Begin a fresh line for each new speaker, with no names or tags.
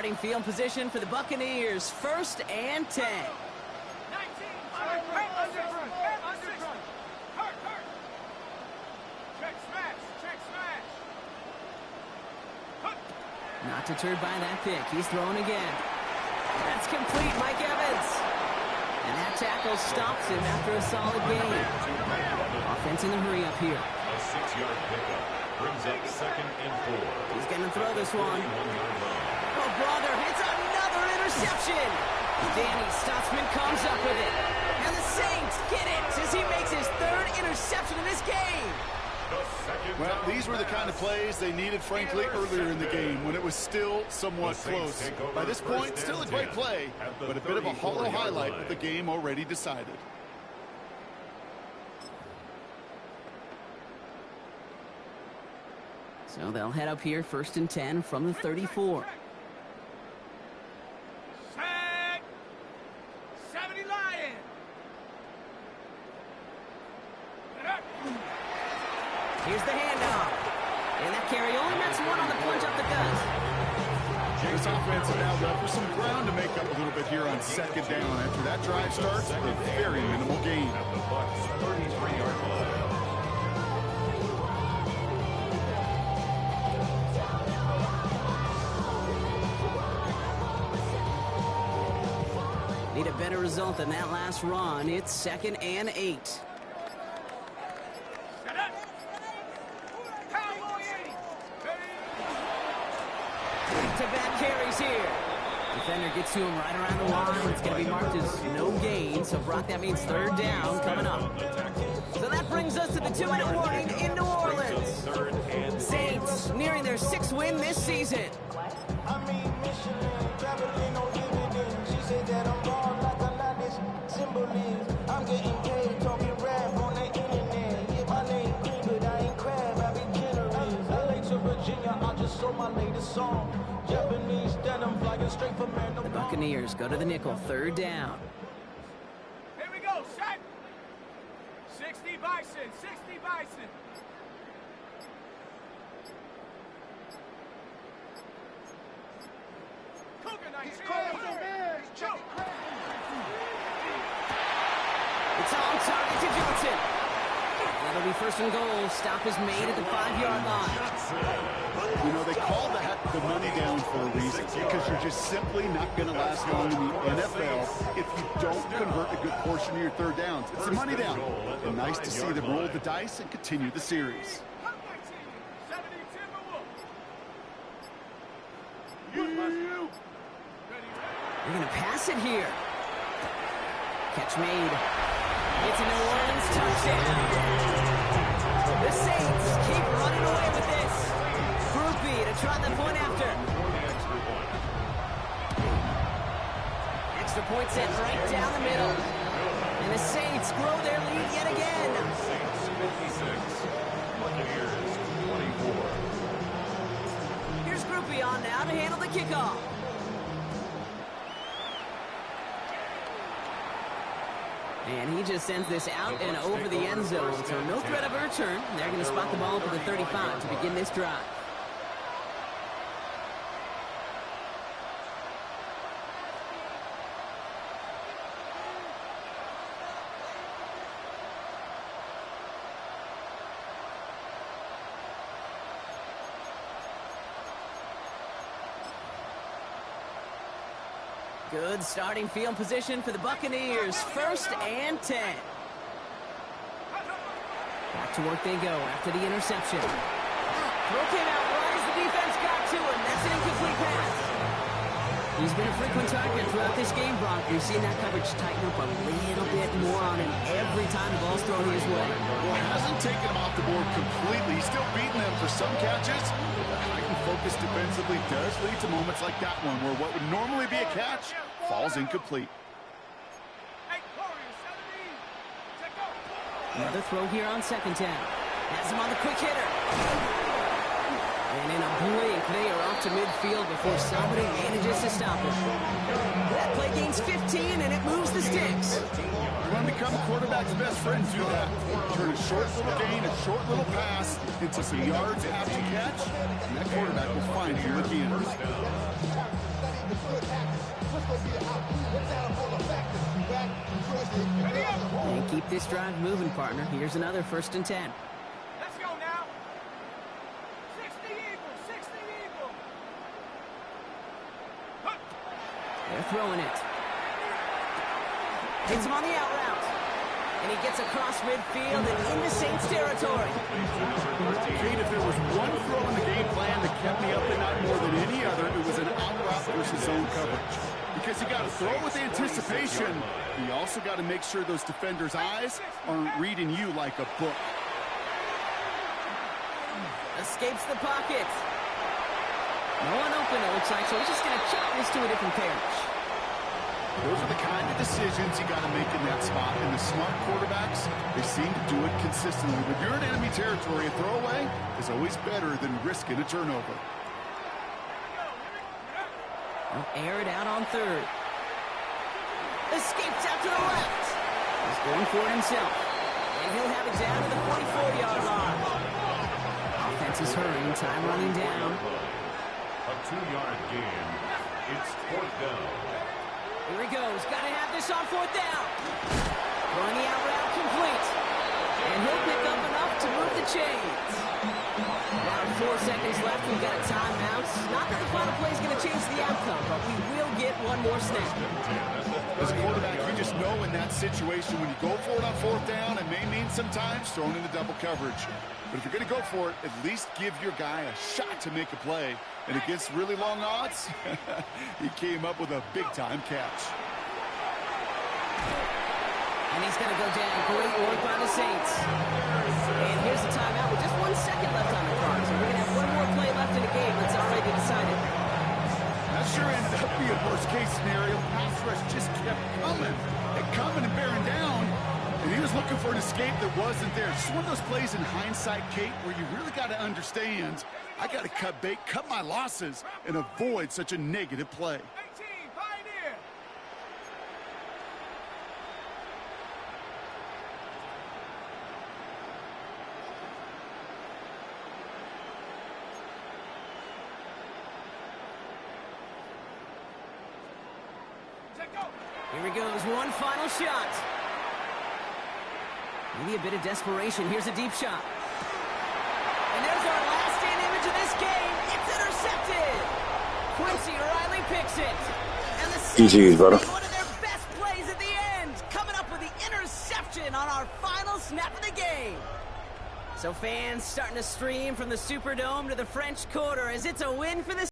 starting field position for the Buccaneers. 1st and 10.
19.
Not deterred by that pick. He's throwing again. That's complete, Mike Evans. And that tackle stops him after a solid gain. Offense in the hurry up here.
A 6-yard pickup brings up 2nd and 4.
He's going to throw this one. Oh, brother, it's another interception. Danny Stutzman comes up with it. And the Saints get it as he makes his 3rd interception of this game.
Well, these were the kind of plays they needed, frankly, earlier in the game when it was still somewhat close. By this point, still a great play, but a bit of a hollow highlight with the game already decided.
So they'll head up here, 1st and 10 from the 34.
Set. 70 Lion.
Here's the handoff. And that carry only makes one on the plunge up the gut.
This offense is now left for some ground to make up a little bit here on 2nd down. After that drive starts, a very minimal gain.
At the Bucs' 33-yard line.
Need a better result than that last run. It's 2nd and 8. Back-to-back carries here. Defender gets to him right around the line. It's going to be marked as no gain. So, Brock, that means 3rd down coming up. So that brings us to the 2-minute warning in New Orleans. Saints nearing their 6th win this season.
I'm getting paid, talking rap on the internet. Yeah, my name green, but I ain't crab, I be generous. LA to Virginia, I just sold my latest song. Japanese denim, flying straight from Random.
The Buccaneers go to the nickel, 3rd down.
Here we go, set. 60 Bison, 60 Bison. He's called the man.
It's on target to Johnson. That'll be 1st and goal. Stop is made at the 5-yard line.
You know, they call that the money down for a reason, because you're just simply not going to last long in the NFL if you don't convert a good portion of your 3rd downs. It's a money down. And nice to see them roll the dice and continue the series.
They're going to pass it here. Catch made. It's a New Orleans touchdown. The Saints keep running away with this. Groupie to try the point after. Extra point set right down the middle. And the Saints grow their lead yet again.
Saints 56, Buccaneers 24.
Here's Groupie on now to handle the kickoff. And he just sends this out and over the end zone, so no threat of a return. They're going to spot the ball for the 35 to begin this drive. Good starting field position for the Buccaneers. 1st and 10. Back to work they go after the interception. Throw came out right as the defense got to him. That's an incomplete pass. He's been a frequent target throughout this game, Brock. We've seen that coverage tighten up a little bit more on him every time the ball's thrown his way.
Well, it hasn't taken him off the board completely. He's still beating them for some catches. But heightened focus defensively does lead to moments like that one, where what would normally be a catch falls incomplete.
Another throw here on 2nd down. Has him on the quick hitter. And in a blink, they are off to midfield before somebody manages to stop him. That play gains 15, and it moves the sticks.
You want to become a quarterback's best friend, do that. Turn a short little gain, a short little pass into some yards after catch, and that quarterback will find you again.
And keep this drive moving, partner. Here's another 1st and 10.
Let's go now. 60 Eagles, 60 Eagles.
They're throwing it. Hits him on the out route. And he gets across midfield and into Saints territory.
Kate, if there was one throw in the game plan that kept me up at night more than any other, it was an out route versus zone coverage. Because you got to throw with anticipation. You also got to make sure those defenders' eyes aren't reading you like a book.
Escapes the pocket. No one open, it looks like, so he's just going to chop this to a different parish.
Those are the kind of decisions you got to make in that spot. And the smart quarterbacks, they seem to do it consistently. When you're in enemy territory, a throwaway is always better than risking a turnover.
They'll air it out on 3rd. Escapes out to the left. He's going for it himself. And he'll have it down to the 44-yard line. Offense is hurrying, time running down.
A 2-yard gain. It's 4th down.
Here he goes. Got to have this on 4th down. Throwing the out route complete. And he'll pick up enough to move the chains. About 4 seconds left. We've got a timeout. Not that the final play is going to change the outcome, but we will get one more snap.
As a quarterback, you just know in that situation when you go for it on 4th down, it may mean sometimes throwing into double coverage. But if you're going to go for it, at least give your guy a shot to make a play. And against really long odds, he came up with a big-time catch.
And he's going to go down. Great work by the Saints. And here's the timeout with just 1 second left on the clock. So we're going to have one more play left in the game that's already decided.
That sure ended up being worst-case scenario. Pass rush just kept coming and bearing down. And he was looking for an escape that wasn't there. Just one of those plays in hindsight, Kate, where you really got to understand, I got to cut bait, cut my losses, and avoid such a negative play.
18, Pioneer. Check go.
Here he goes. One final shot. Maybe a bit of desperation. Here's a deep shot. And there's our last stand image of this game. It's intercepted. Quincy Riley picks it. And the Saints
brother.
make one of their best plays at the end. Coming up with the interception on our final snap of the game. So fans starting to stream from the Superdome to the French Quarter as it's a win for the